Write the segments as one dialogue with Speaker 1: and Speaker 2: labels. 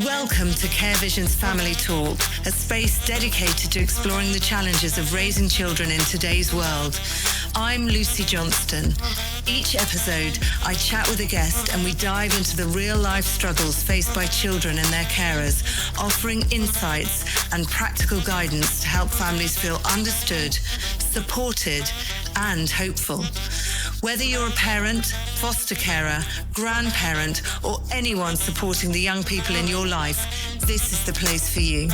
Speaker 1: Welcome to Care Vision's Family Talk, a space dedicated to exploring the challenges of raising children in today's world. I'm Lucy Johnston. Each episode, I chat with a guest and we dive into the real-life struggles faced by children and their carers, offering insights and practical guidance to help families feel understood, supported, and hopeful. Whether you're a parent, foster carer, grandparent, or anyone supporting the young people in your life, this is the place for you.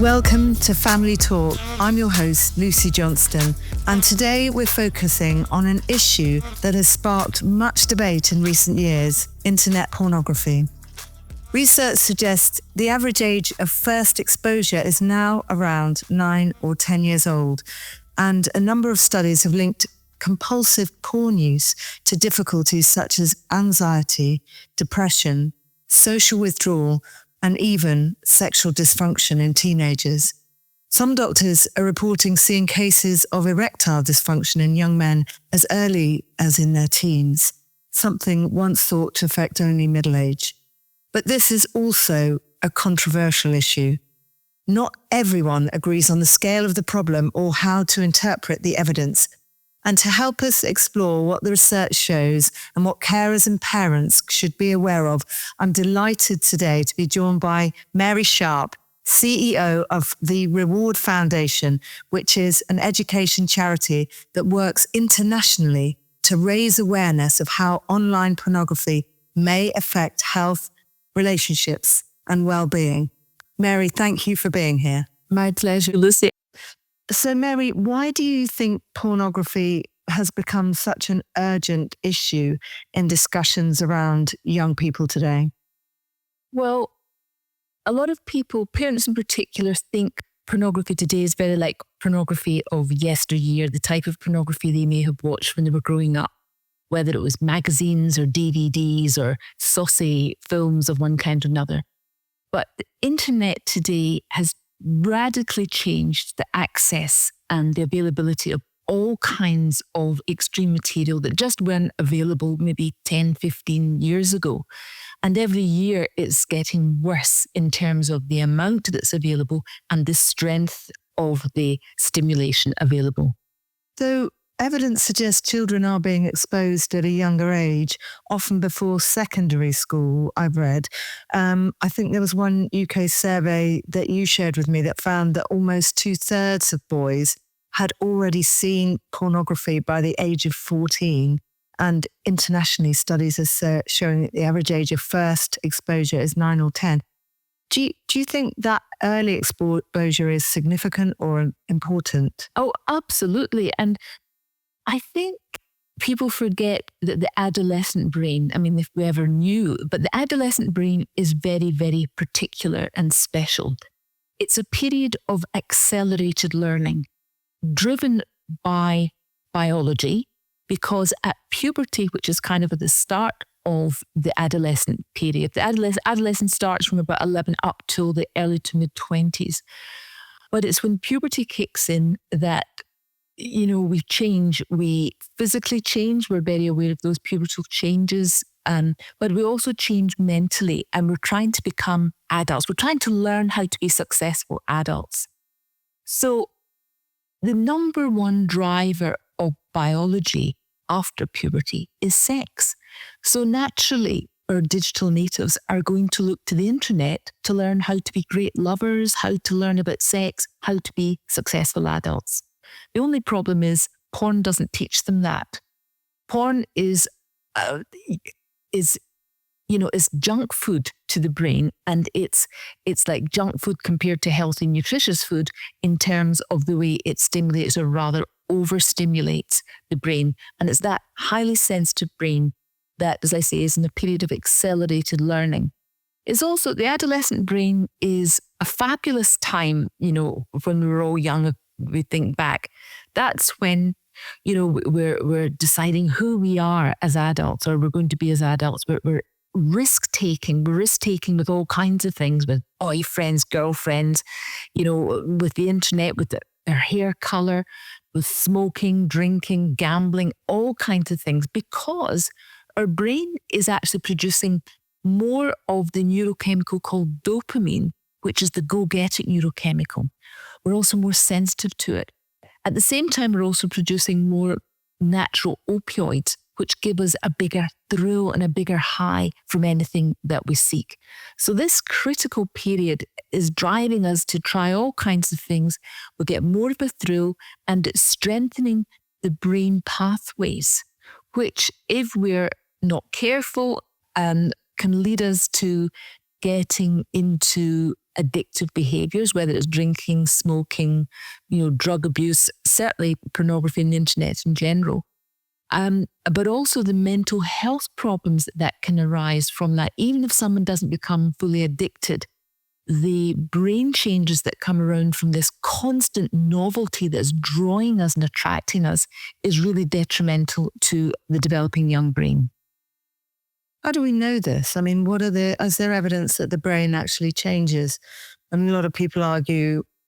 Speaker 1: Welcome to Family Talk. I'm your host, Lucy Johnston, and today we're focusing on an issue that has sparked much debate in recent years: internet pornography. Research suggests the average age of first exposure is now around 9 or 10 years old, and a number of studies have linked compulsive porn use to difficulties such as anxiety, depression, social withdrawal, and even sexual dysfunction in teenagers. Some doctors are reporting seeing cases of erectile dysfunction in young men as early as in their teens, something once thought to affect only middle age. But this is also a controversial issue. Not everyone agrees on the scale of the problem or how to interpret the evidence. And to help us explore what the research shows and what carers and parents should be aware of, I'm delighted today to be joined by Mary Sharpe, CEO of the Reward Foundation, which is an education charity that works internationally to raise awareness of how online pornography may affect health, relationships, and well-being. Mary, thank you for being here.
Speaker 2: My pleasure, Lucy.
Speaker 1: So, Mary, why do you think pornography has become such an urgent issue in discussions around young people today?
Speaker 2: Well, a lot of people, parents in particular, think pornography today is very like pornography of yesteryear, the type of pornography they may have watched when they were growing up, whether it was magazines or DVDs or saucy films of one kind or another. But the internet today has radically changed the access and the availability of all kinds of extreme material that just weren't available maybe 10, 15 years ago. And every year it's getting worse in terms of the amount that's available and the strength of the stimulation available.
Speaker 1: So evidence suggests children are being exposed at a younger age, often before secondary school, I've read. I think there was one UK survey that you shared with me that found that almost 2/3 of boys had already seen pornography by the age of 14. And internationally, studies are showing that the average age of first exposure is 9 or 10. Do you think that early exposure is significant or important?
Speaker 2: Oh, absolutely. And I think people forget that the adolescent brain, I mean, if we ever knew, but the adolescent brain is very, very particular and special. It's a period of accelerated learning driven by biology, because at puberty, which is kind of at the start of the adolescent period, the adolescent starts from about 11 up till the early to mid-20s. But it's when puberty kicks in that we change, we physically change, we're very aware of those pubertal changes, but we also change mentally, and we're trying to become adults. We're trying to learn how to be successful adults. So the number one driver of biology after puberty is sex. So naturally, our digital natives are going to look to the internet to learn how to be great lovers, how to learn about sex, how to be successful adults. The only problem is porn doesn't teach them that. Porn is junk food to the brain, and it's like junk food compared to healthy, nutritious food in terms of the way it stimulates, or rather overstimulates, the brain. And it's that highly sensitive brain that, as I say, is in a period of accelerated learning. It's also, the adolescent brain is a fabulous time, when we were all young. We think back, that's when, we're deciding who we are as adults, or we're going to be as adults. We're risk-taking. We're risk-taking with all kinds of things, with boyfriends, girlfriends, with the internet, with their hair colour. with smoking, drinking, gambling, all kinds of things, because our brain is actually producing more of the neurochemical called dopamine, which is the go-getter neurochemical. We're also more sensitive to it. At the same time, we're also producing more natural opioids, which give us a bigger thrill and a bigger high from anything that we seek. So this critical period is driving us to try all kinds of things. We'll get more of a thrill, and it's strengthening the brain pathways, which, if we're not careful, can lead us to getting into addictive behaviours, whether it's drinking, smoking, drug abuse, certainly pornography and the internet in general. But also the mental health problems that can arise from that. Even if someone doesn't become fully addicted, the brain changes that come around from this constant novelty that's drawing us and attracting us is really detrimental to the developing young brain.
Speaker 1: How do we know this? I mean, is there evidence that the brain actually changes? I mean, a lot of people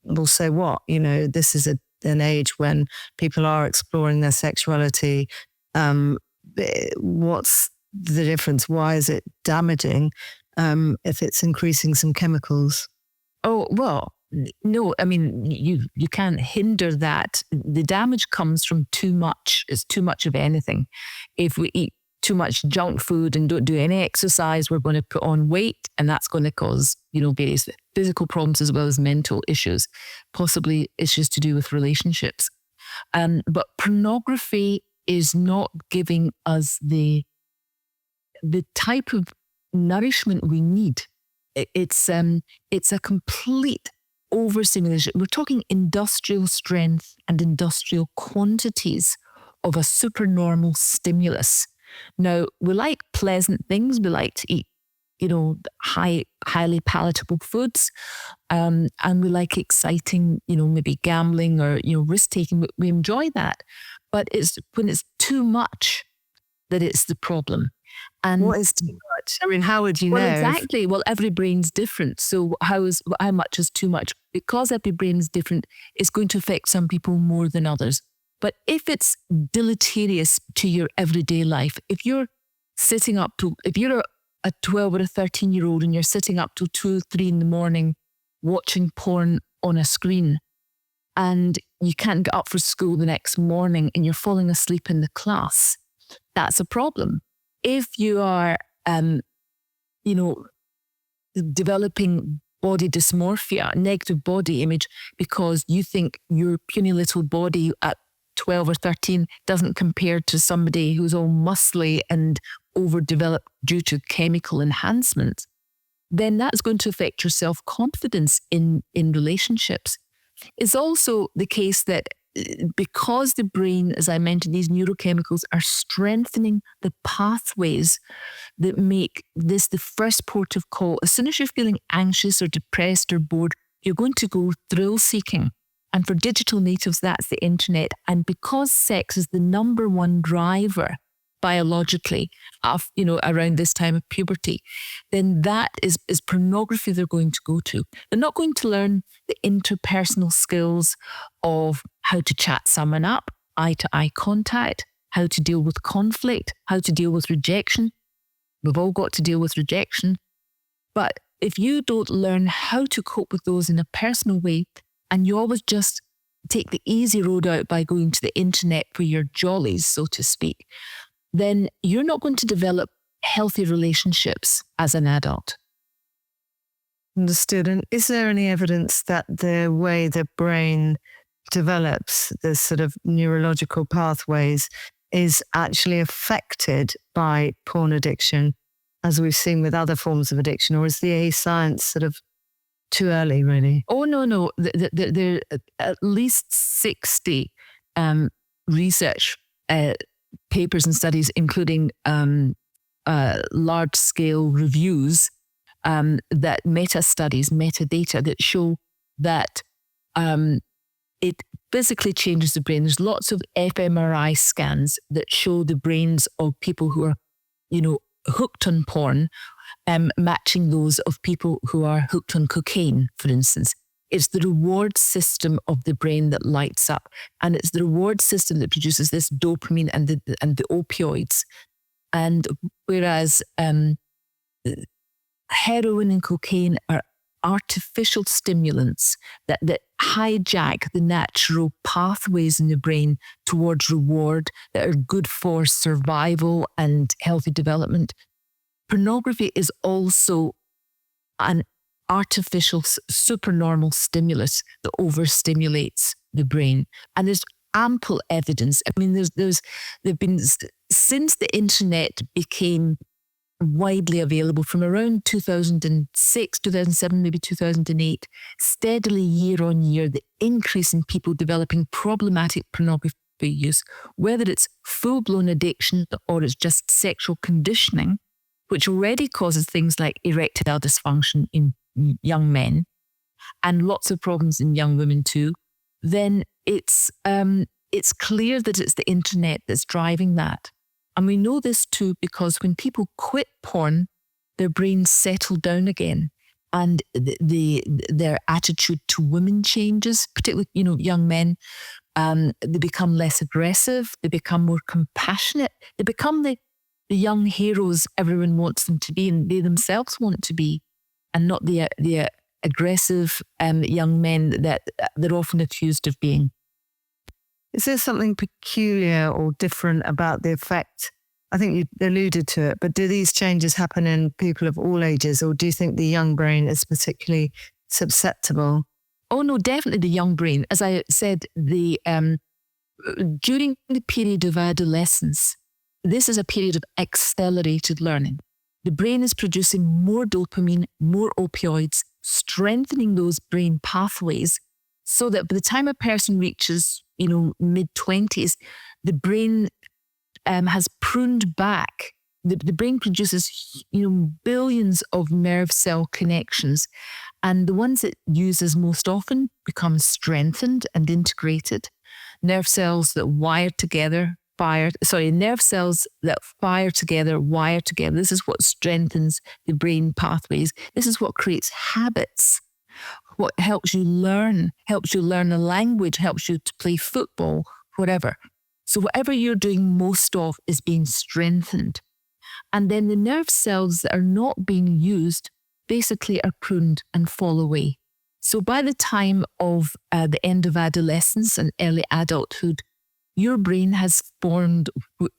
Speaker 1: will say, this is an age when people are exploring their sexuality. What's the difference? Why is it damaging if it's increasing some chemicals?
Speaker 2: Oh, well, no, I mean, you can't hinder that. The damage comes from too much. It's too much of anything. If we eat too much junk food and don't do any exercise, we're going to put on weight, and that's going to cause, various physical problems as well as mental issues, possibly issues to do with relationships. But pornography is not giving us the type of nourishment we need. It's a complete overstimulation. We're talking industrial strength and industrial quantities of a supernormal stimulus. Now, we like pleasant things. We like to eat, highly palatable foods. And we like exciting, maybe gambling or, risk-taking. We enjoy that. But it's when it's too much that it's the problem. And
Speaker 1: what is too much? I mean, how would you know?
Speaker 2: Well, exactly. Well, every brain's different. So how much is too much? Because every brain's different, it's going to affect some people more than others. But if it's deleterious to your everyday life, if you're a 12 or a 13-year-old and you're sitting up till 2 or 3 in the morning watching porn on a screen, and you can't get up for school the next morning and you're falling asleep in the class, that's a problem. If you are, developing body dysmorphia, negative body image, because you think your puny little body at 12 or 13 doesn't compare to somebody who's all muscly and overdeveloped due to chemical enhancement, then that's going to affect your self-confidence in relationships. It's also the case that because the brain, as I mentioned, these neurochemicals are strengthening the pathways that make this the first port of call. As soon as you're feeling anxious or depressed or bored, you're going to go thrill seeking. And for digital natives, that's the internet. And because sex is the number one driver biologically of, around this time of puberty, then that is pornography they're going to go to. They're not going to learn the interpersonal skills of how to chat someone up, eye-to-eye contact, how to deal with conflict, how to deal with rejection. We've all got to deal with rejection. But if you don't learn how to cope with those in a personal way, and you always just take the easy road out by going to the internet for your jollies, so to speak, then you're not going to develop healthy relationships as an adult.
Speaker 1: Understood. And is there any evidence that the way the brain develops, the sort of neurological pathways, is actually affected by porn addiction, as we've seen with other forms of addiction? Or is the science sort of too early, really?
Speaker 2: Oh, no. There are at least 60 research papers and studies, including large-scale reviews, that metadata that show that it physically changes the brain. There's lots of fMRI scans that show the brains of people who are, hooked on porn, matching those of people who are hooked on cocaine, for instance. It's the reward system of the brain that lights up. And it's the reward system that produces this dopamine and the opioids. And whereas heroin and cocaine are artificial stimulants that hijack the natural pathways in the brain towards reward that are good for survival and healthy development. Pornography is also an artificial supernormal stimulus that overstimulates the brain. And there's ample evidence. I mean, there've been, since the internet became widely available from around 2006, 2007, maybe 2008, steadily year on year, the increase in people developing problematic pornography use, whether it's full-blown addiction or it's just sexual conditioning, which already causes things like erectile dysfunction in young men and lots of problems in young women too, then it's clear that it's the internet that's driving that. And we know this too because when people quit porn, their brains settle down again and their attitude to women changes, particularly, young men. They become less aggressive. They become more compassionate. They become the young heroes everyone wants them to be and they themselves want to be, and not the aggressive young men that they're often accused of being.
Speaker 1: Is there something peculiar or different about the effect? I think you alluded to it, but do these changes happen in people of all ages, or do you think the young brain is particularly susceptible?
Speaker 2: Oh no, definitely the young brain. As I said, during the period of adolescence, this is a period of accelerated learning. The brain is producing more dopamine, more opioids, strengthening those brain pathways so that by the time a person reaches, mid-20s, the brain has pruned back. The brain produces, billions of nerve cell connections, and the ones it uses most often become strengthened and integrated. Nerve cells that nerve cells that fire together, wire together. This is what strengthens the brain pathways. This is what creates habits. What helps you learn a language, helps you to play football, whatever. So whatever you're doing most of is being strengthened. And then the nerve cells that are not being used basically are pruned and fall away. So by the time of the end of adolescence and early adulthood, your brain has formed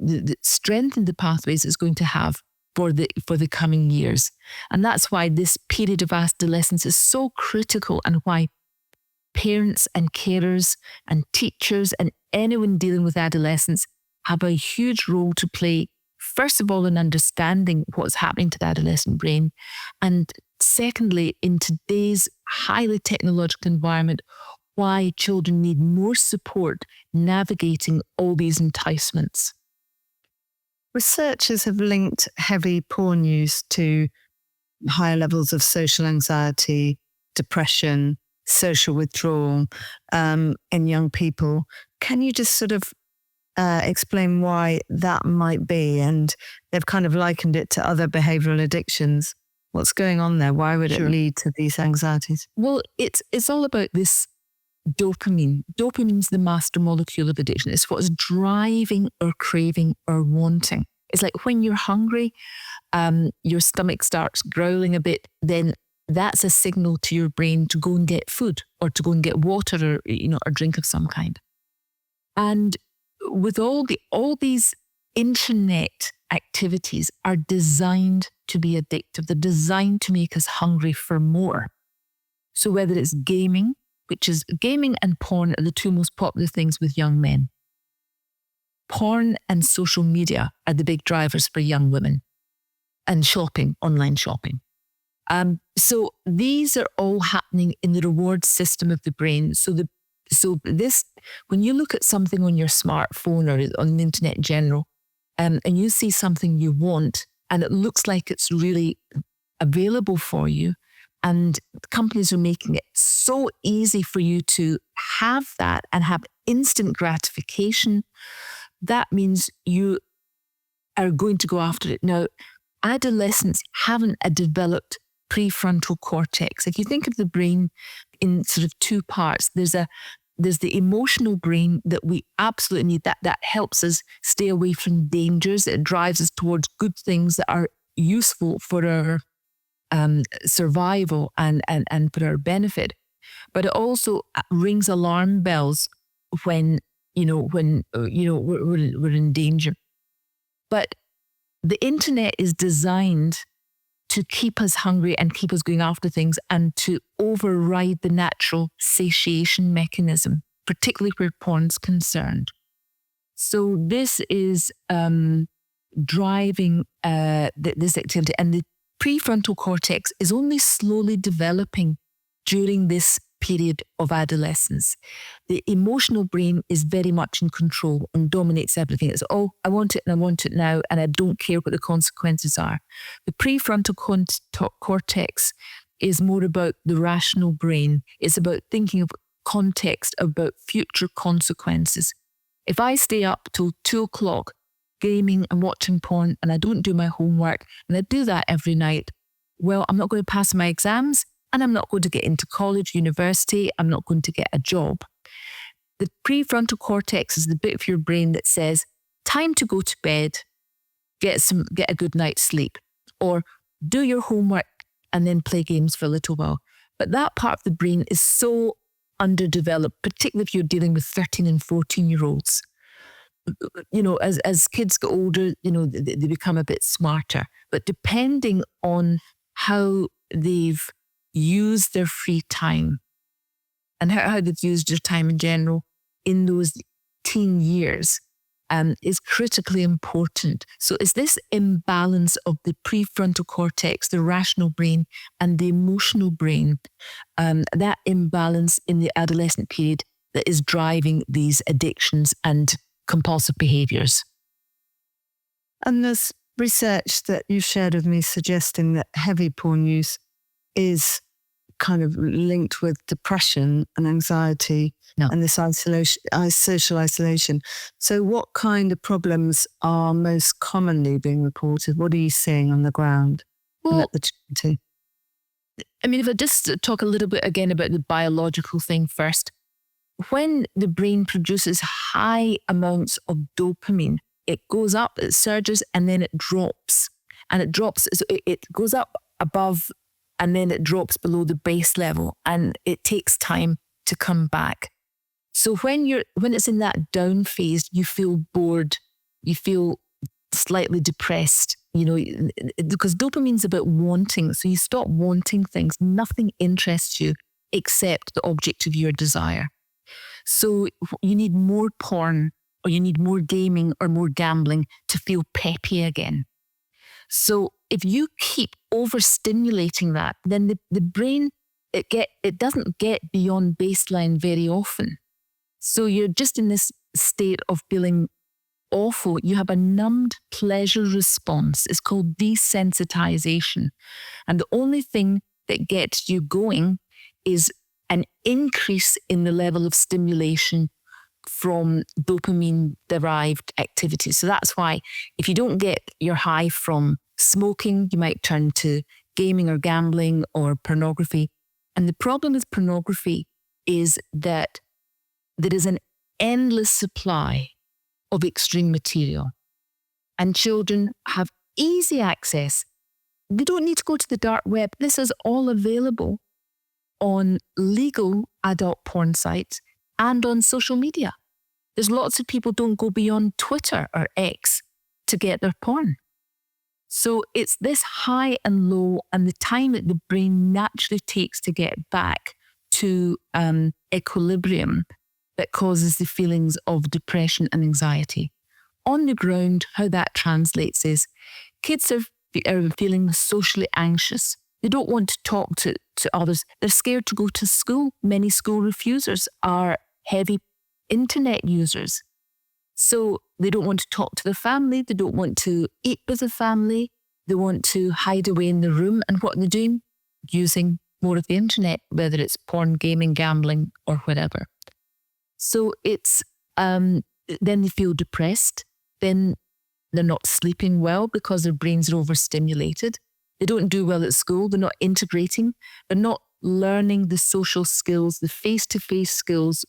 Speaker 2: the strength in the pathways it's going to have for the coming years. And that's why this period of adolescence is so critical, and why parents and carers and teachers and anyone dealing with adolescents have a huge role to play, first of all, in understanding what's happening to the adolescent brain, and secondly, in today's highly technological environment, why children need more support navigating all these enticements.
Speaker 1: Researchers have linked heavy porn use to higher levels of social anxiety, depression, social withdrawal in young people. Can you just sort of explain why that might be? And they've kind of likened it to other behavioural addictions. What's going on there? Why would it lead to these anxieties?
Speaker 2: Well, it's all about this dopamine. Dopamine's the master molecule of addiction. It's what's driving or craving or wanting. It's like when you're hungry, your stomach starts growling a bit, then that's a signal to your brain to go and get food or to go and get water or, or drink of some kind. And with all these internet activities are designed to be addictive. They're designed to make us hungry for more. So whether it's gaming, which is gaming and porn are the two most popular things with young men. Porn and social media are the big drivers for young women, and shopping, online shopping. So these are all happening in the reward system of the brain. So this, when you look at something on your smartphone or on the internet in general, and you see something you want, and it looks like it's really available for you, and companies are making it so easy for you to have that and have instant gratification, that means you are going to go after it. Now, adolescents haven't a developed prefrontal cortex. If you think of the brain in sort of two parts, there's the emotional brain that we absolutely need. That helps us stay away from dangers. It drives us towards good things that are useful for our survival and for our benefit. But it also rings alarm bells when we're in danger. But the internet is designed to keep us hungry and keep us going after things and to override the natural satiation mechanism, particularly where porn's concerned. So this is driving this activity. And the prefrontal cortex is only slowly developing during this period of adolescence. The emotional brain is very much in control and dominates everything. It's, I want it and I want it now, and I don't care what the consequences are. The prefrontal cortex is more about the rational brain. It's about thinking of context, about future consequences. If I stay up till 2:00 gaming and watching porn and I don't do my homework, and I do that every night, well, I'm not going to pass my exams, and I'm not going to get into college, university. I'm not going to get a job. The prefrontal cortex is the bit of your brain that says, time to go to bed, get a good night's sleep, or do your homework and then play games for a little while. But that part of the brain is so underdeveloped, particularly if you're dealing with 13 and 14-year-olds. As kids get older, they become a bit smarter. But depending on how they've used their free time and how they've used their time in general in those teen years is critically important. So it's this imbalance of the prefrontal cortex, the rational brain, and the emotional brain, that imbalance in the adolescent period that is driving these addictions and compulsive behaviours.
Speaker 1: And there's research that you shared with me suggesting that heavy porn use is kind of linked with depression and anxiety and this social isolation. So what kind of problems are most commonly being reported? What are you seeing on the ground and at the charity?
Speaker 2: I mean, if I just talk a little bit again about the biological thing first, when the brain produces high amounts of dopamine, it goes up, it surges, and then it drops. And it drops, so it goes up above, and then it drops below the base level, and it takes time to come back. So when it's in that down phase, you feel bored, you feel slightly depressed, because dopamine's about wanting. So you stop wanting things. Nothing interests you except the object of your desire. So you need more porn, or you need more gaming or more gambling to feel peppy again. So if you keep overstimulating that, then the brain, it doesn't get beyond baseline very often. So you're just in this state of feeling awful. You have a numbed pleasure response. It's called desensitisation. And the only thing that gets you going is an increase in the level of stimulation from dopamine-derived activities. So that's why if you don't get your high from smoking, you might turn to gaming or gambling or pornography. And the problem with pornography is that there is an endless supply of extreme material. And children have easy access. They don't need to go to the dark web. This is all available on legal adult porn sites and on social media. There's lots of people don't go beyond Twitter or X to get their porn. So it's this high and low and the time that the brain naturally takes to get back to equilibrium that causes the feelings of depression and anxiety. On the ground, how that translates is kids are feeling socially anxious. They don't want to talk to others. They're scared to go to school. Many school refusers are heavy internet users. So they don't want to talk to the family. They don't want to eat with the family. They want to hide away in the room. And what are they doing? Using more of the internet, whether it's porn, gaming, gambling, or whatever. So it's, then they feel depressed. Then they're not sleeping well because their brains are overstimulated. They don't do well at school. They're not integrating. They're not learning the social skills, the face-to-face skills.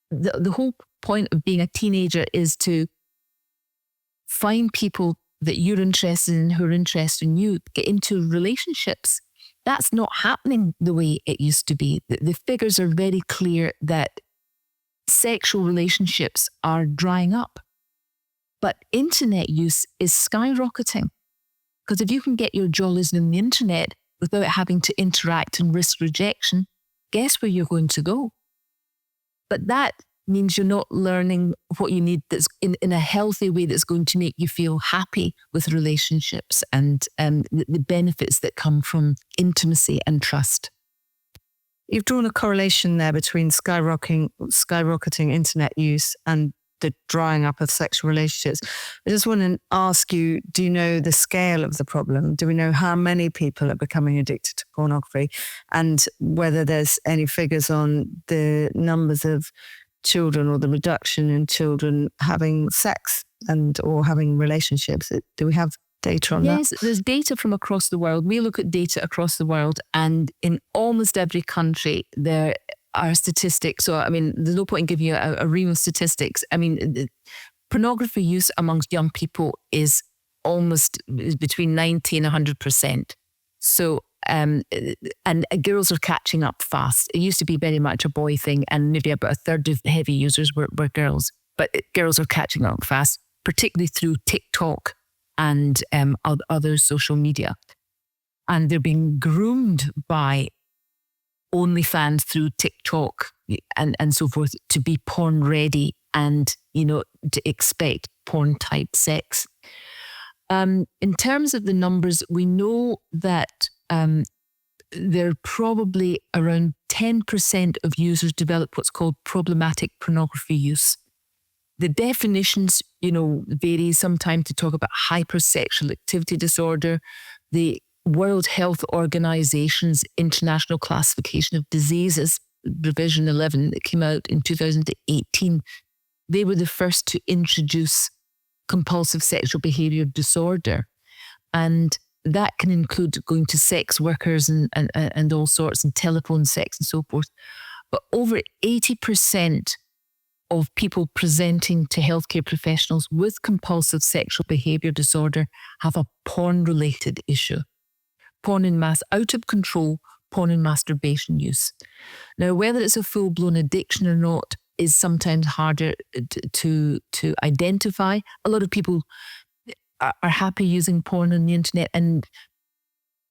Speaker 2: The whole point of being a teenager is to find people that you're interested in, who are interested in you, get into relationships. That's not happening the way it used to be. The figures are very clear that sexual relationships are drying up. But internet use is skyrocketing. Because if you can get your jollies on the internet without having to interact and risk rejection, guess where you're going to go? But that means you're not learning what you need that's in a healthy way that's going to make you feel happy with relationships and the benefits that come from intimacy and trust.
Speaker 1: You've drawn a correlation there between skyrocketing internet use and the drying up of sexual relationships. I just want to ask you, do you know the scale of the problem? Do we know how many people are becoming addicted to pornography, and whether there's any figures on the numbers of children or the reduction in children having sex or having relationships? Do we have data on that?
Speaker 2: Yes, there's data from across the world. We look at data across the world, and in almost every country there are statistics. So, I mean, there's no point in giving you a ream of statistics. I mean, pornography use amongst young people is between 90 and 100%. So, and girls are catching up fast. It used to be very much a boy thing, and maybe about a third of heavy users were girls. But girls are catching up fast, particularly through TikTok and other social media. And they're being groomed by OnlyFans through TikTok and so forth to be porn ready and, to expect porn type sex. In terms of the numbers, we know that there are probably around 10% of users develop what's called problematic pornography use. The definitions, vary. Sometimes to talk about hypersexual activity disorder. The World Health Organization's International Classification of Diseases, Revision 11, that came out in 2018, they were the first to introduce compulsive sexual behaviour disorder. And that can include going to sex workers and all sorts, and telephone sex and so forth. But over 80% of people presenting to healthcare professionals with compulsive sexual behaviour disorder have a porn-related issue. Porn in mass, out of control, porn and masturbation use. Now, whether it's a full-blown addiction or not is sometimes harder to identify. A lot of people are happy using porn on the internet and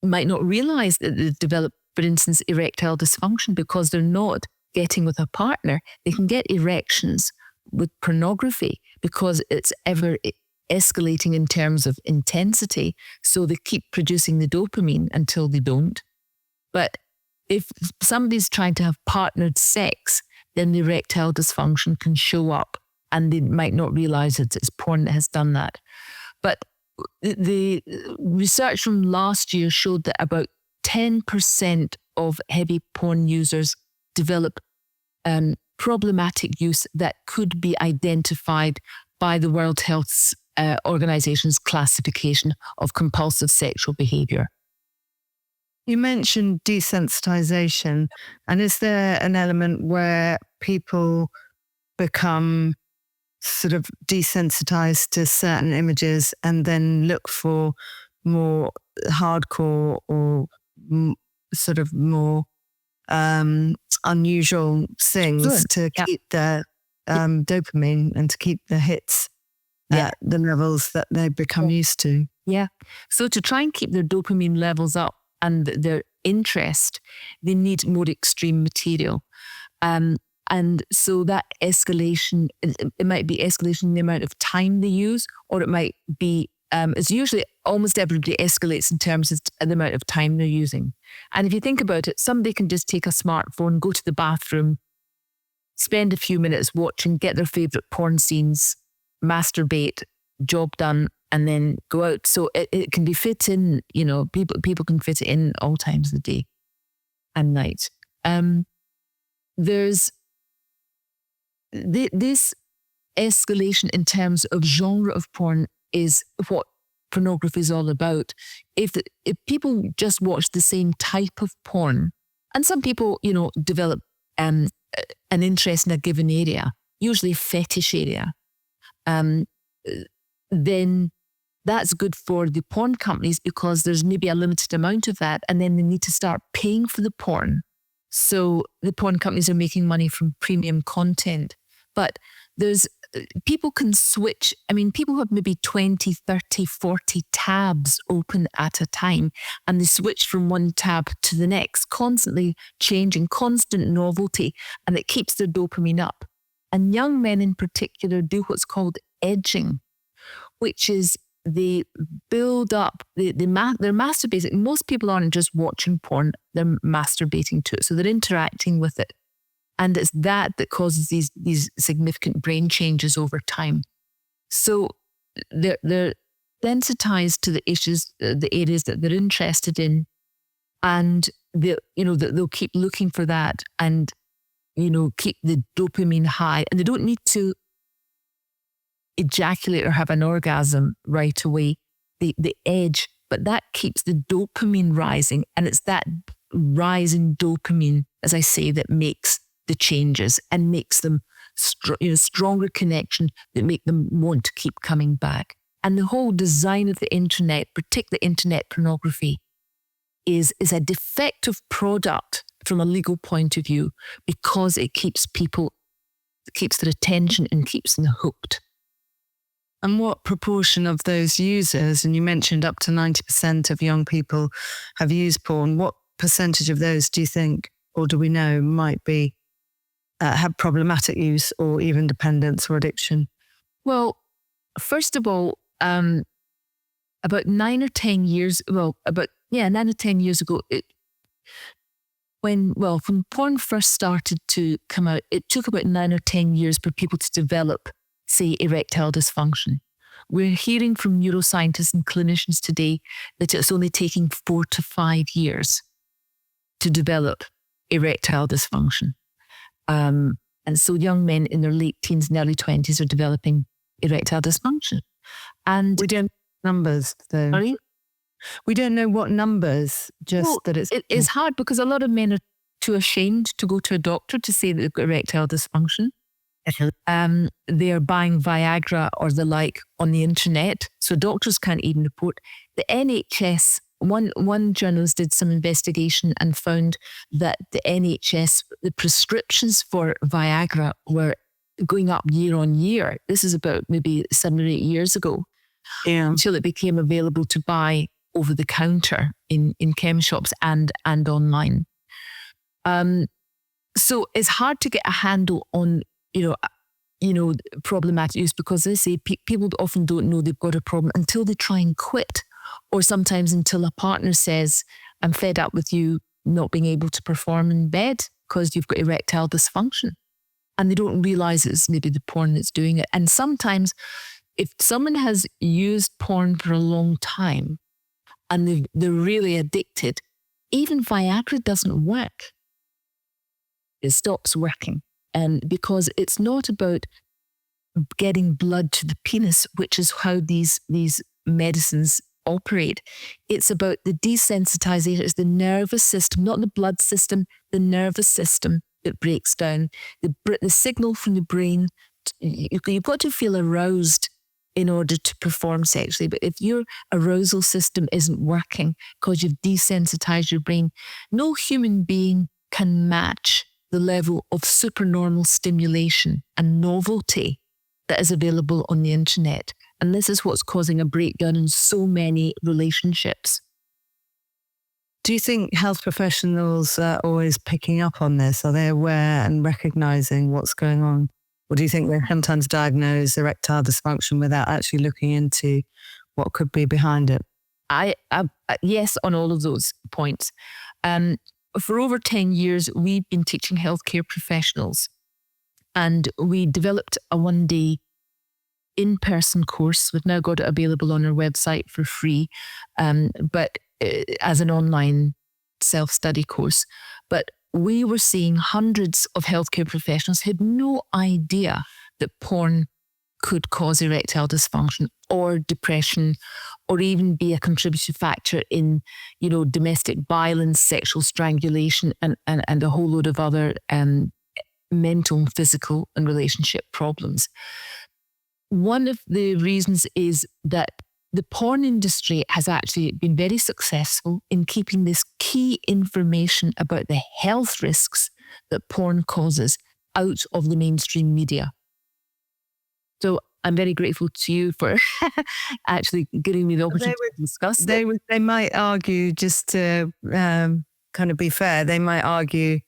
Speaker 2: might not realise that they've developed, for instance, erectile dysfunction because they're not getting with a partner. They can get erections with pornography because it's ever escalating in terms of intensity. So they keep producing the dopamine until they don't. But if somebody's trying to have partnered sex, then the erectile dysfunction can show up and they might not realize it's porn that has done that. But the research from last year showed that about 10% of heavy porn users develop problematic use that could be identified by the World Health Organization's classification of compulsive sexual behaviour.
Speaker 1: You mentioned desensitisation, and is there an element where people become sort of desensitized to certain images and then look for more hardcore or sort of more unusual things to keep their dopamine and to keep the hits at the levels that they become used to?
Speaker 2: Yeah. So to try and keep their dopamine levels up and their interest, they need more extreme material. And so that escalation, it might be escalation in the amount of time they use, or it might be, it's usually almost everybody escalates in terms of the amount of time they're using. And if you think about it, somebody can just take a smartphone, go to the bathroom, spend a few minutes watching, get their favourite porn scenes, masturbate, job done, and then go out. So it can be fit in, people can fit it in all times of the day and night. There's this escalation in terms of genre of porn is what pornography is all about. If people just watch the same type of porn, and some people, develop an interest in a given area, usually a fetish area, then that's good for the porn companies because there's maybe a limited amount of that, and then they need to start paying for the porn. So the porn companies are making money from premium content. But people can switch. I mean, people have maybe 20, 30, 40 tabs open at a time, and they switch from one tab to the next, constantly changing, constant novelty, and it keeps their dopamine up. And young men in particular do what's called edging, which is they build up, they're masturbating. Most people aren't just watching porn, they're masturbating to it. So they're interacting with it. And it's that causes these significant brain changes over time. So they're sensitized to the issues, the areas that they're interested in, and they'll keep looking for that and keep the dopamine high. And they don't need to ejaculate or have an orgasm right away. The edge, but that keeps the dopamine rising, and it's that rise in dopamine, as I say, that makes the changes and makes them stronger connection that make them want to keep coming back. And the whole design of the internet, particularly internet pornography, is a defective product from a legal point of view because it keeps their attention and keeps them hooked.
Speaker 1: And what proportion of those users, and you mentioned up to 90% of young people have used porn, what percentage of those do you think, or do we know, might be have problematic use or even dependence or addiction?
Speaker 2: Well, first of all, about 9 or 10 years ago, when porn first started to come out, it took about 9 or 10 years for people to develop, say, erectile dysfunction. We're hearing from neuroscientists and clinicians today that it's only taking 4 to 5 years to develop erectile dysfunction. And so young men in their late teens and early 20s are developing erectile dysfunction. And
Speaker 1: we don't know numbers, though.
Speaker 2: Sorry?
Speaker 1: We don't know what numbers, that it's...
Speaker 2: It's hard because a lot of men are too ashamed to go to a doctor to say that they've got erectile dysfunction. They are buying Viagra or the like on the internet, so doctors can't even report. The NHS, one journalist did some investigation and found that the NHS, the prescriptions for Viagra were going up year on year. This is about maybe 7 or 8 years ago, until it became available to buy over the counter in chem shops and online. So it's hard to get a handle on problematic use because they say people often don't know they've got a problem until they try and quit, or sometimes until a partner says, I'm fed up with you not being able to perform in bed because you've got erectile dysfunction. And they don't realize it's maybe the porn that's doing it. And sometimes if someone has used porn for a long time and they're really addicted, even Viagra doesn't work. It stops working. And because it's not about getting blood to the penis, which is how these medicines operate. It's about the desensitization. It's the nervous system, not the blood system, the nervous system that breaks down. The signal from the brain, you've got to feel aroused in order to perform sexually. But if your arousal system isn't working because you've desensitized your brain, no human being can match the level of supernormal stimulation and novelty that is available on the internet. And this is what's causing a breakdown in so many relationships.
Speaker 1: Do you think health professionals are always picking up on this? Are they aware and recognizing what's going on? Or do you think they sometimes diagnose erectile dysfunction without actually looking into what could be behind it?
Speaker 2: Yes, on all of those points. For over 10 years, we've been teaching healthcare professionals, and we developed a one-day in-person course. We've now got it available on our website for free, but as an online self-study course. But we were seeing hundreds of healthcare professionals who had no idea that porn could cause erectile dysfunction or depression or even be a contributing factor in, domestic violence, sexual strangulation, and a whole load of other mental, physical, and relationship problems. One of the reasons is that the porn industry has actually been very successful in keeping this key information about the health risks that porn causes out of the mainstream media. So I'm very grateful to you for actually giving me the opportunity to discuss this.
Speaker 1: They might argue, just to kind of be fair, they might argue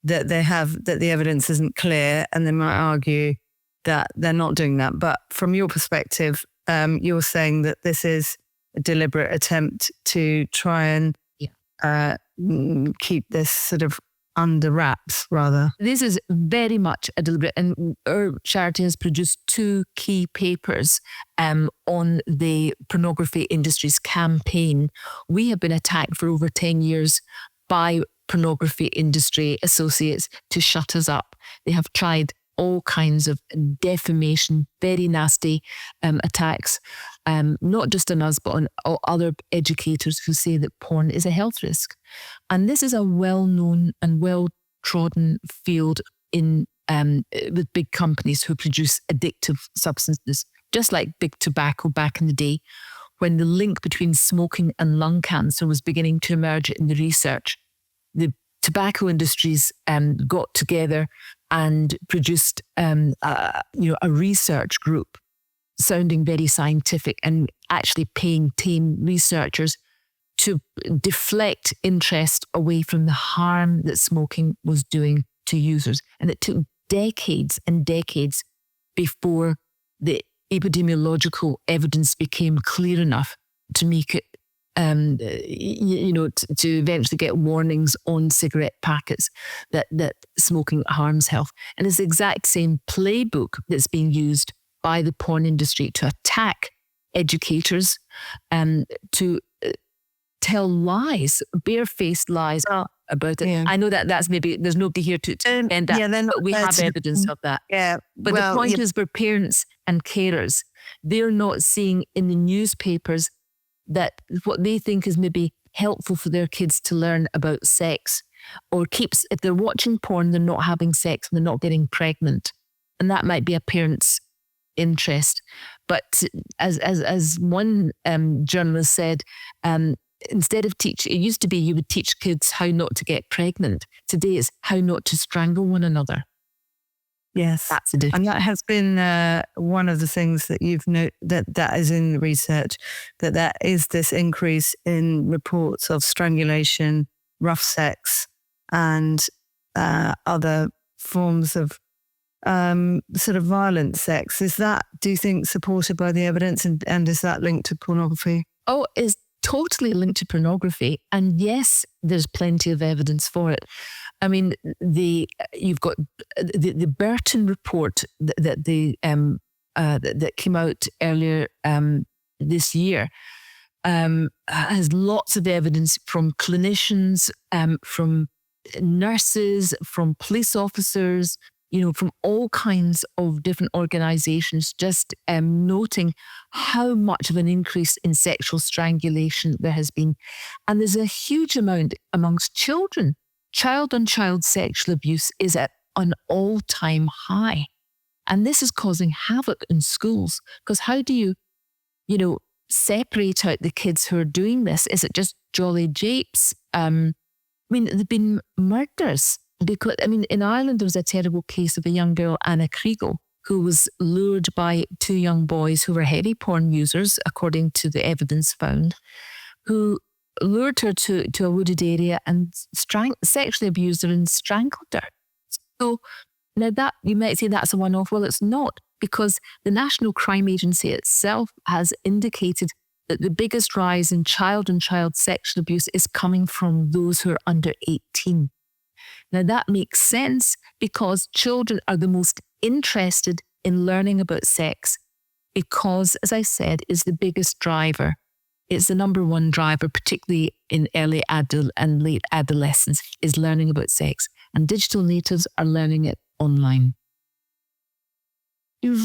Speaker 1: that the evidence isn't clear, and they might argue that they're not doing that. But from your perspective, you're saying that this is a deliberate attempt to try and keep this sort of under wraps, rather.
Speaker 2: This is very much a deliberate, and our charity has produced 2 key papers on the pornography industry's campaign. We have been attacked for over 10 years by pornography industry associates to shut us up. They have tried all kinds of defamation, very nasty attacks, not just on us, but on other educators who say that porn is a health risk. And this is a well-known and well-trodden field in with big companies who produce addictive substances, just like big tobacco back in the day, when the link between smoking and lung cancer was beginning to emerge in the research. The tobacco industries got together and produced a research group sounding very scientific and actually paying tame researchers to deflect interest away from the harm that smoking was doing to users. And it took decades and decades before the epidemiological evidence became clear enough to make it to eventually get warnings on cigarette packets that smoking harms health. And it's the exact same playbook that's being used by the porn industry to attack educators and to tell lies, barefaced lies about it. Yeah. I know that's maybe, there's nobody here to defend that, but we have evidence of that.
Speaker 1: Yeah.
Speaker 2: But the point is, for parents and carers, they're not seeing in the newspapers that what they think is maybe helpful for their kids to learn about sex, or if they're watching porn, they're not having sex and they're not getting pregnant. And that might be a parent's interest. But as one journalist said, instead of it used to be you would teach kids how not to get pregnant. Today it's how not to strangle one another.
Speaker 1: Yes,
Speaker 2: that's the difference.
Speaker 1: And that has been one of the things that you've noted that is in the research, that is this increase in reports of strangulation, rough sex, and other forms of sort of violent sex. Is that, do you think, supported by the evidence, and is that linked to pornography?
Speaker 2: Oh, it's totally linked to pornography, and yes, there's plenty of evidence for it. I mean, you've got the Burton report that came out earlier this year has lots of evidence from clinicians, from nurses, from police officers, from all kinds of different organizations, just noting how much of an increase in sexual strangulation there has been. And there's a huge amount amongst children. Child-on-child sexual abuse is at an all-time high. And this is causing havoc in schools, because how do you, separate out the kids who are doing this? Is it just jolly japes? There've been murders. Because, in Ireland, there was a terrible case of a young girl, Anna Kriegel, who was lured by 2 young boys who were heavy porn users, according to the evidence found, who lured her to a wooded area and sexually abused her and strangled her. So now that you might say that's a one-off. Well, it's not, because the National Crime Agency itself has indicated that the biggest rise in child-on-child sexual abuse is coming from those who are under 18. Now that makes sense, because children are the most interested in learning about sex, because, as I said, is the biggest driver. It's the number one driver, particularly in early and late adolescence, is learning about sex. And digital natives are learning it online.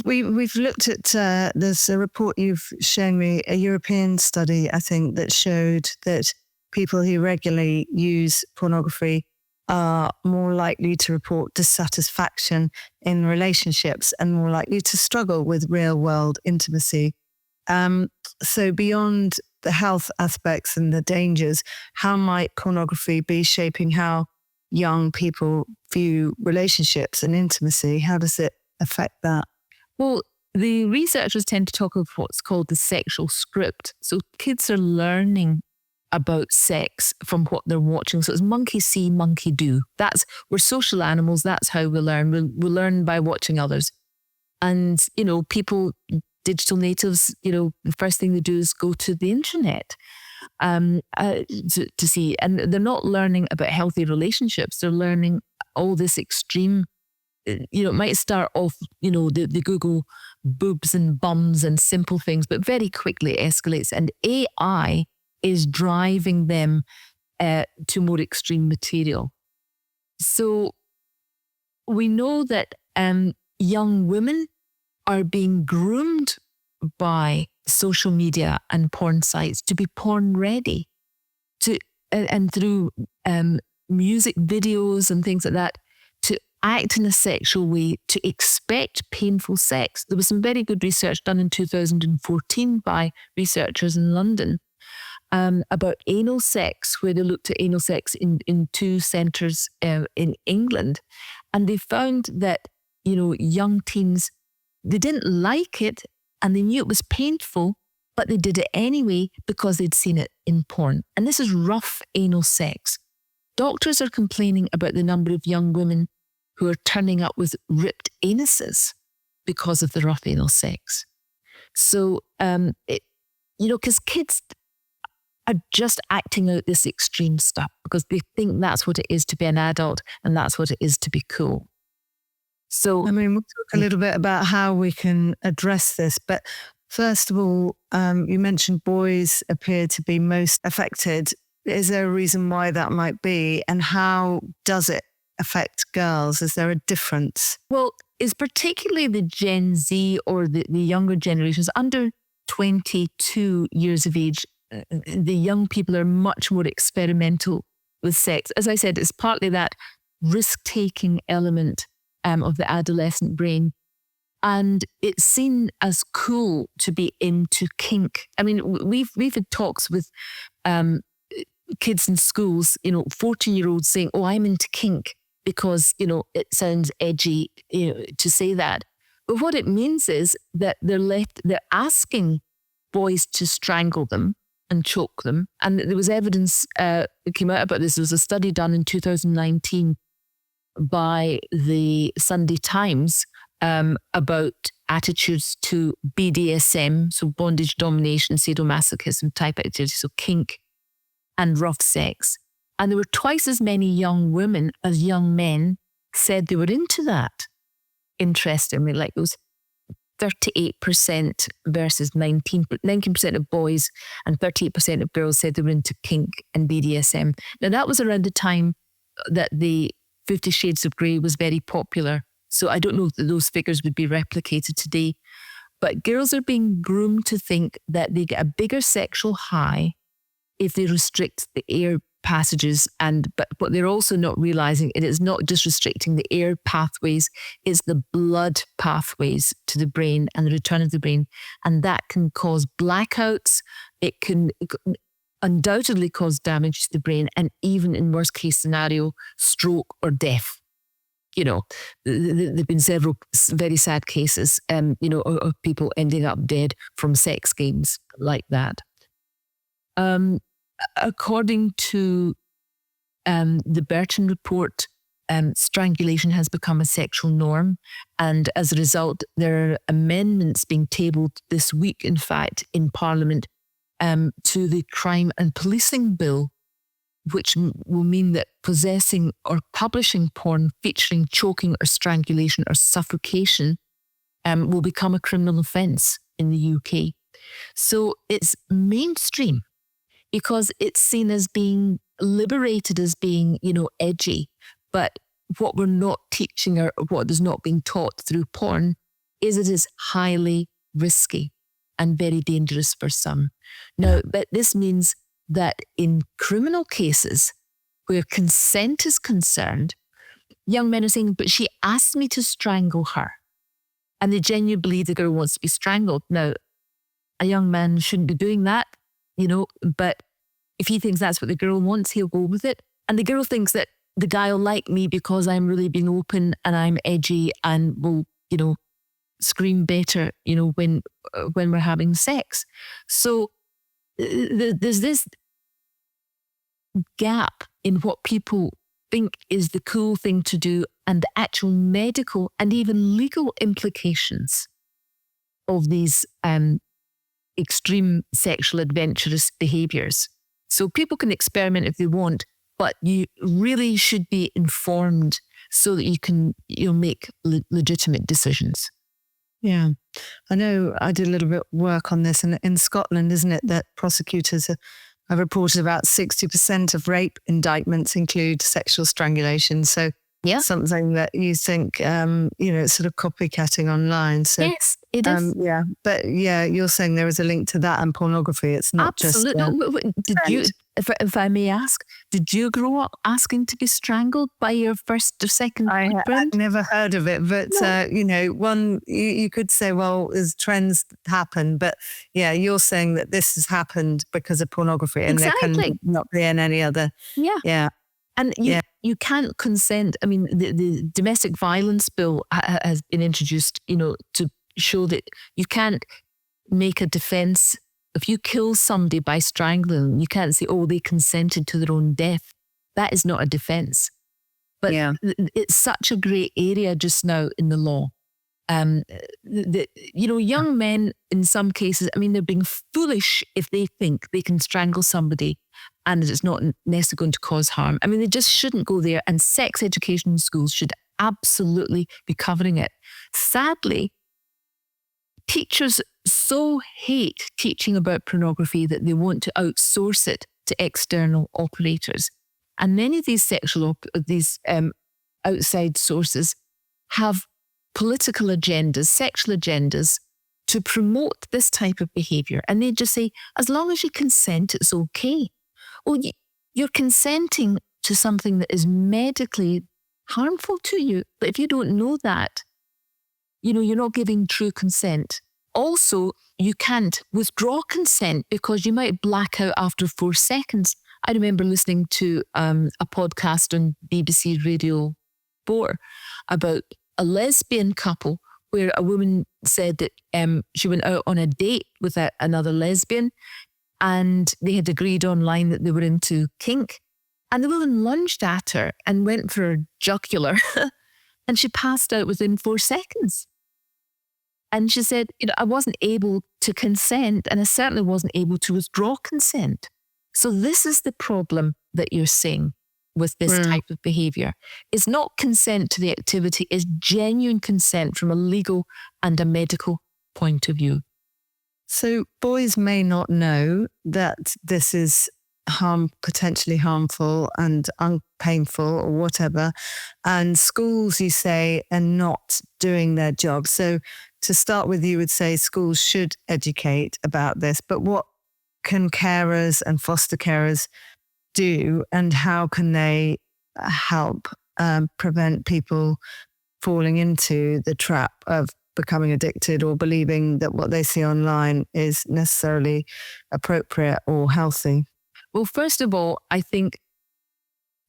Speaker 1: We've looked at, there's a report you've shown me, a European study, I think, that showed that people who regularly use pornography are more likely to report dissatisfaction in relationships and more likely to struggle with real world intimacy. So beyond the health aspects and the dangers, how might pornography be shaping how young people view relationships and intimacy? How does it affect that?
Speaker 2: Well, the researchers tend to talk about what's called the sexual script. So kids are learning about sex from what they're watching. So it's monkey see, monkey do. We're social animals. That's how we learn. We learn by watching others. And, people, digital natives, the first thing they do is go to the internet to see. And they're not learning about healthy relationships. They're learning all this extreme. It might start off, the Google boobs and bums and simple things, but very quickly it escalates. And AI is driving them to more extreme material. So we know that young women are being groomed by social media and porn sites to be porn ready, and through music videos and things like that, to act in a sexual way, to expect painful sex. There was some very good research done in 2014 by researchers in London about anal sex, where they looked at anal sex in two centres in England. And they found that, young teens, they didn't like it and they knew it was painful, but they did it anyway because they'd seen it in porn. And this is rough anal sex. Doctors are complaining about the number of young women who are turning up with ripped anuses because of the rough anal sex. So, because kids are just acting out this extreme stuff because they think that's what it is to be an adult and that's what it is to be cool. So,
Speaker 1: we'll talk a little bit about how we can address this. But first of all, you mentioned boys appear to be most affected. Is there a reason why that might be? And how does it affect girls? Is there a difference?
Speaker 2: Well, it's particularly the Gen Z or the younger generations under 22 years of age. The young people are much more experimental with sex. As I said, it's partly that risk-taking element of the adolescent brain. And it's seen as cool to be into kink. I mean, we've had talks with kids in schools, 14-year-olds saying, oh, I'm into kink because, it sounds edgy to say that. But what it means is that they're asking boys to strangle them and choke them. And there was evidence that came out about this. There was a study done in 2019 by the Sunday Times about attitudes to BDSM, so bondage, domination, sadomasochism type activity, so kink and rough sex. And there were twice as many young women as young men said they were into that. Interestingly, like it was 38% versus 19% of boys and 38% of girls said they were into kink and BDSM. Now that was around the time that the 50 Shades of Grey was very popular. So I don't know that those figures would be replicated today. But girls are being groomed to think that they get a bigger sexual high if they restrict the air passages. But what they're also not realizing, it is not just restricting the air pathways, it's the blood pathways to the brain and the return of the brain. And that can cause blackouts. It can undoubtedly cause damage to the brain, and even in worst case scenario, stroke or death. There've been several very sad cases, of people ending up dead from sex games like that. According to the Burton report, strangulation has become a sexual norm. And as a result, there are amendments being tabled this week, in fact, in Parliament to the Crime and Policing Bill, which will mean that possessing or publishing porn featuring choking or strangulation or suffocation will become a criminal offence in the UK. So it's mainstream because it's seen as being liberated, as being, edgy. But what we're not teaching or what is not being taught through porn is it is highly risky and very dangerous for some. Now, but this means that in criminal cases where consent is concerned, young men are saying, but she asked me to strangle her. And they genuinely believe the girl wants to be strangled. Now, a young man shouldn't be doing that, but if he thinks that's what the girl wants, he'll go with it. And the girl thinks that the guy will like me because I'm really being open and I'm edgy and will, scream better, when we're having sex. So there's this gap in what people think is the cool thing to do and the actual medical and even legal implications of these extreme sexual adventurous behaviours. So people can experiment if they want, but you really should be informed so that you can make legitimate decisions.
Speaker 1: Yeah. I know I did a little bit of work on this, and in Scotland, isn't it, that prosecutors have reported about 60% of rape indictments include sexual strangulation. So something that you think, it's sort of copycatting online. So,
Speaker 2: yes, it is.
Speaker 1: But you're saying there is a link to that and pornography. It's not
Speaker 2: absolutely.
Speaker 1: just...
Speaker 2: If I may ask, did you grow up asking to be strangled by your first or second boyfriend?
Speaker 1: I've never heard of it, but you could say, well, as trends happen, but you're saying that this has happened because of pornography, and there can not be in any other. Yeah.
Speaker 2: And you can't consent. I mean, the domestic violence bill has been introduced, to show that you can't make a defence. If you kill somebody by strangling them, you can't say, oh, they consented to their own death. That is not a defence. But it's such a grey area just now in the law. Young men in some cases, I mean, they're being foolish if they think they can strangle somebody and it's not necessarily going to cause harm. I mean, they just shouldn't go there, and sex education in schools should absolutely be covering it. Sadly, teachers so hate teaching about pornography that they want to outsource it to external operators. And many of these outside sources have political agendas, sexual agendas, to promote this type of behaviour. And they just say, as long as you consent, it's okay. Well, you're consenting to something that is medically harmful to you. But if you don't know that, you're not giving true consent. Also, you can't withdraw consent because you might black out after 4 seconds. I remember listening to a podcast on BBC Radio 4 about a lesbian couple where a woman said that she went out on a date with another lesbian, and they had agreed online that they were into kink. And the woman lunged at her and went for her jugular and she passed out within 4 seconds. And she said, I wasn't able to consent, and I certainly wasn't able to withdraw consent. So this is the problem that you're seeing with this type of behaviour. It's not consent to the activity, it's genuine consent from a legal and a medical point of view.
Speaker 1: So boys may not know that this is potentially harmful and painful or whatever. And schools, you say, are not doing their job. So to start with, you would say schools should educate about this, but what can carers and foster carers do, and how can they help prevent people falling into the trap of becoming addicted or believing that what they see online is necessarily appropriate or healthy?
Speaker 2: Well, first of all, I think,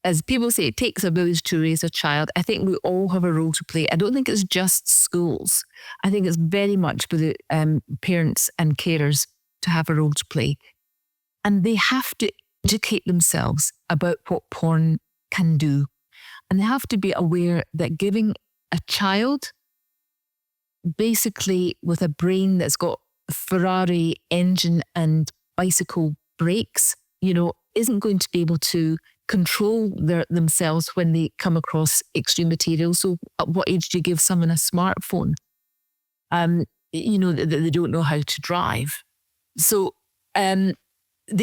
Speaker 2: as people say, it takes a village to raise a child. I think we all have a role to play. I don't think it's just schools. I think it's very much for the parents and carers to have a role to play. And they have to educate themselves about what porn can do. And they have to be aware that giving a child basically with a brain that's got Ferrari engine and bicycle brakes, isn't going to be able to control themselves when they come across extreme material. So at what age do you give someone a smartphone? That they don't know how to drive. So they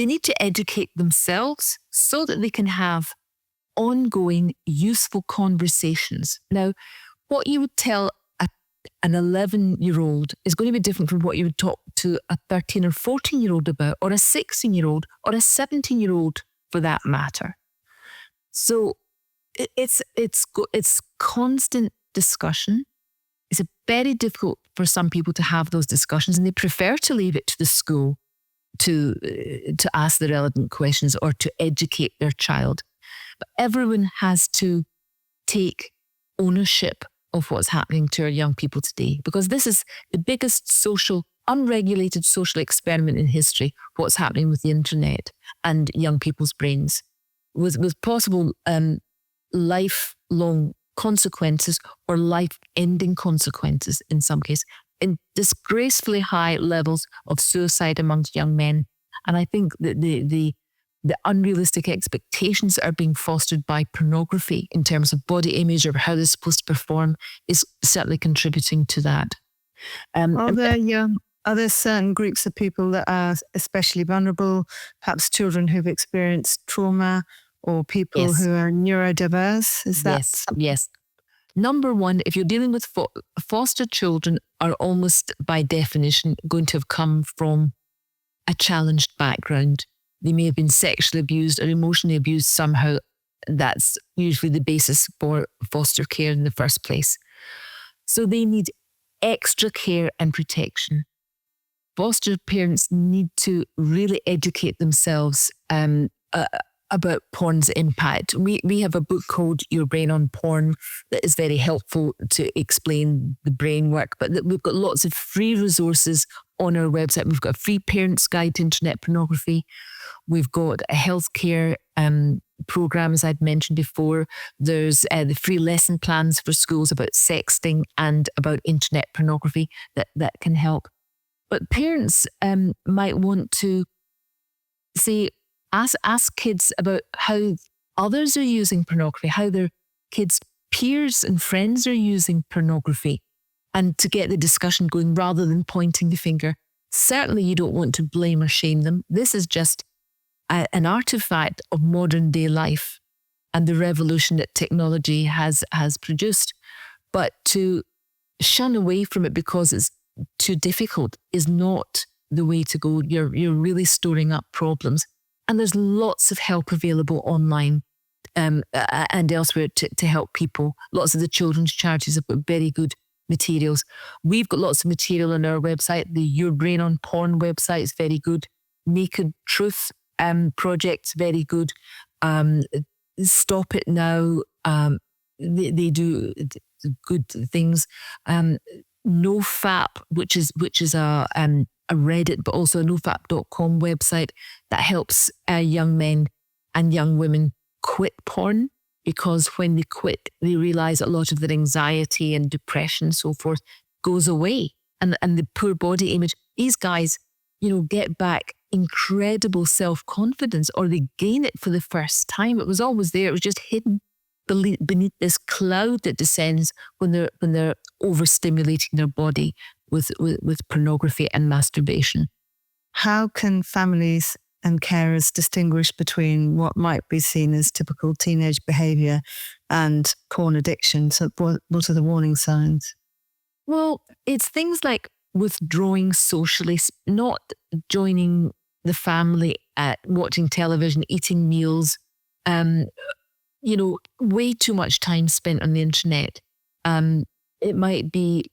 Speaker 2: need to educate themselves so that they can have ongoing, useful conversations. Now, what you would tell an 11-year-old is going to be different from what you would talk to a 13 or 14-year-old about, or a 16-year-old, or a 17-year-old for that matter. So it's constant discussion. It's very difficult for some people to have those discussions, and they prefer to leave it to the school to ask the relevant questions or to educate their child. But everyone has to take ownership of what's happening to our young people today, because this is the biggest unregulated social experiment in history, what's happening with the internet and young people's brains, with possible lifelong consequences or life-ending consequences in some cases, in disgracefully high levels of suicide amongst young men. And I think that the unrealistic expectations that are being fostered by pornography in terms of body image or how they're supposed to perform is certainly contributing to that.
Speaker 1: Are there certain groups of people that are especially vulnerable, perhaps children who've experienced trauma or people who are neurodiverse? Is that
Speaker 2: Yes. Number one, if you're dealing with foster children, are almost by definition going to have come from a challenged background. They may have been sexually abused or emotionally abused somehow. That's usually the basis for foster care in the first place. So they need extra care and protection. Foster parents need to really educate themselves about porn's impact. We have a book called Your Brain on Porn that is very helpful to explain the brain work, but we've got lots of free resources on our website. We've got a free parent's guide to internet pornography. We've got a healthcare program, as I'd mentioned before. There's the free lesson plans for schools about sexting and about internet pornography that can help. But parents might want to say, ask kids about how others are using pornography, how their kids' peers and friends are using pornography, and to get the discussion going rather than pointing the finger. Certainly you don't want to blame or shame them. This is just an artifact of modern day life and the revolution that technology has produced. But to shun away from it because it's too difficult is not the way to go. You're really storing up problems. And there's lots of help available online and elsewhere to help people. Lots of the children's charities have got very good materials. We've got lots of material on our website. The Your Brain on Porn website is very good. Naked Truth project's very good. Stop It Now. They do good things. NoFap, which is a Reddit, but also a nofap.com website that helps young men and young women quit porn, because when they quit, they realize a lot of their anxiety and depression and so forth goes away. And the poor body image, these guys, get back incredible self-confidence, or they gain it for the first time. It was always there. It was just hidden beneath this cloud that descends when they're overstimulating their body with pornography and masturbation.
Speaker 1: How can families and carers distinguish between what might be seen as typical teenage behaviour and porn addiction? So what are the warning signs?
Speaker 2: Well, it's things like withdrawing socially, not joining the family at watching television, eating meals, way too much time spent on the internet. It might be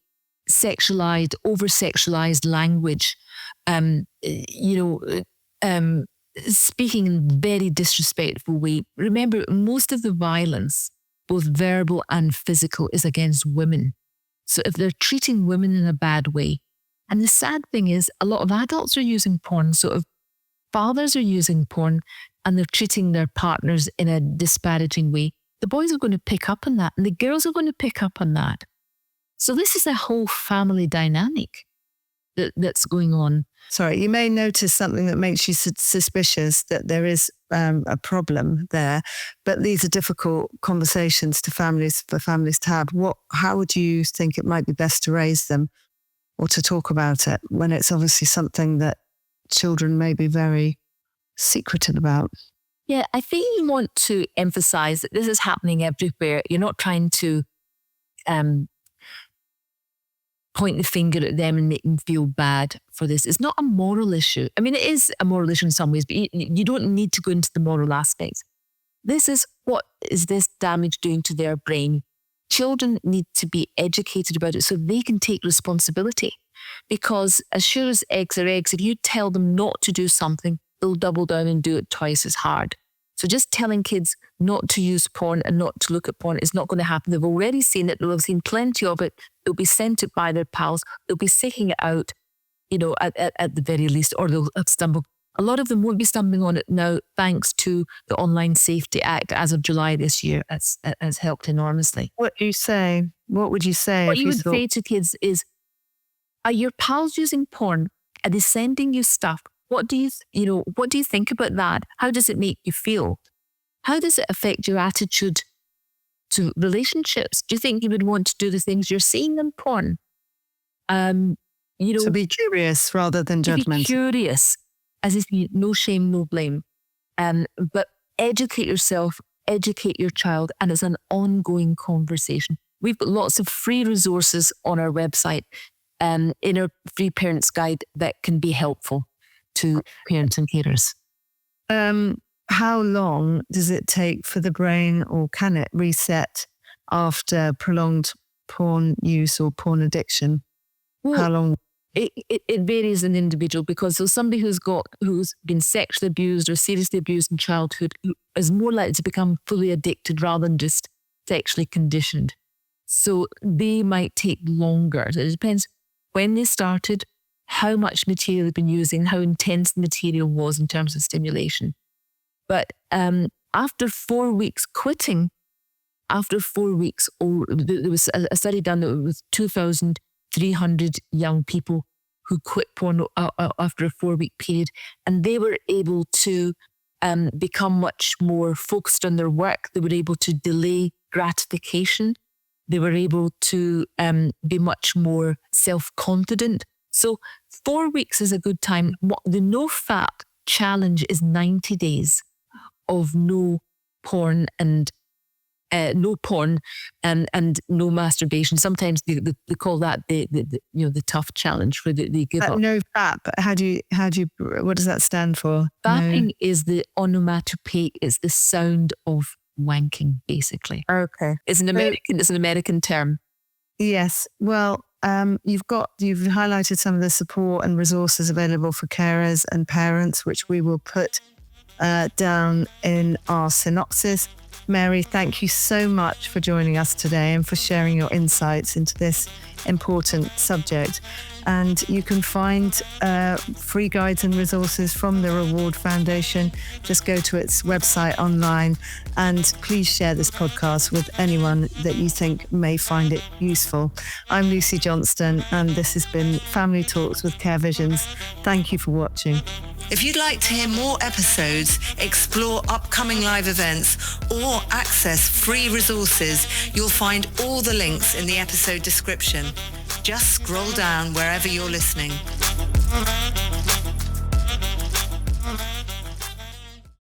Speaker 2: over-sexualized language, speaking in a very disrespectful way. Remember, most of the violence, both verbal and physical, is against women. So if they're treating women in a bad way, and the sad thing is, a lot of adults are using porn. So if fathers are using porn and they're treating their partners in a disparaging way, the boys are going to pick up on that, and the girls are going to pick up on that. So this is a whole family dynamic that's going on.
Speaker 1: Sorry, you may notice something that makes you suspicious that there is a problem there, but these are difficult conversations for families to have. How would you think it might be best to raise them or to talk about it when it's obviously something that children may be very secretive about?
Speaker 2: Yeah, I think you want to emphasize that this is happening everywhere. You're not trying to point the finger at them and make them feel bad for this. It's not a moral issue. I mean, it is a moral issue in some ways, but you don't need to go into the moral aspects. This is, what is this damage doing to their brain? Children need to be educated about it so they can take responsibility. Because as sure as eggs are eggs, if you tell them not to do something, they'll double down and do it twice as hard. So just telling kids not to use porn and not to look at porn is not going to happen. They've already seen it. They'll have seen plenty of it. They'll be sent it by their pals. They'll be seeking it out, at the very least, or they'll have stumbled. A lot of them won't be stumbling on it now, thanks to the Online Safety Act as of July this year. Has helped enormously.
Speaker 1: What do you say? What would you say?
Speaker 2: What you would say to kids is, are your pals using porn? Are they sending you stuff? What do you think about that? How does it make you feel? How does it affect your attitude to relationships? Do you think you would want to do the things you're seeing in porn?
Speaker 1: To be curious rather than judgmental.
Speaker 2: Be curious, as if no shame, no blame. But educate yourself, educate your child, and it's an ongoing conversation. We've got lots of free resources on our website, in our free parents guide that can be helpful to parents and carers.
Speaker 1: How long does it take for the brain, or can it reset after prolonged porn use or porn addiction?
Speaker 2: Well,
Speaker 1: how long?
Speaker 2: It varies in individual, because there's somebody who's been sexually abused or seriously abused in childhood who is more likely to become fully addicted rather than just sexually conditioned. So they might take longer. It depends when they started, how much material they've been using, how intense the material was in terms of stimulation. But after 4 weeks quitting, there was a study done with 2,300 young people who quit porn after a 4-week period, and they were able to become much more focused on their work. They were able to delay gratification. They were able to be much more self-confident. So 4 weeks is a good time. The no-fap challenge is 90 days of no porn and no masturbation. Sometimes they call that the tough challenge, where they give up.
Speaker 1: No fap. What does that stand for?
Speaker 2: Fapping is the onomatopoeia. It's the sound of wanking, basically.
Speaker 1: Okay.
Speaker 2: It's an American term.
Speaker 1: Yes. Well, you've highlighted some of the support and resources available for carers and parents, which we will put down in our synopsis. Mary, thank you so much for joining us today and for sharing your insights into this important subject. And you can find free guides and resources from the Reward Foundation. Just go to its website online, and please share this podcast with anyone that you think may find it useful. I'm Lucy Johnston, and this has been Family Talks with Care Visions. Thank you for watching. If you'd like to hear more episodes, explore upcoming live events, or access free resources, you'll find all the links in the episode description. Just scroll down wherever you're listening.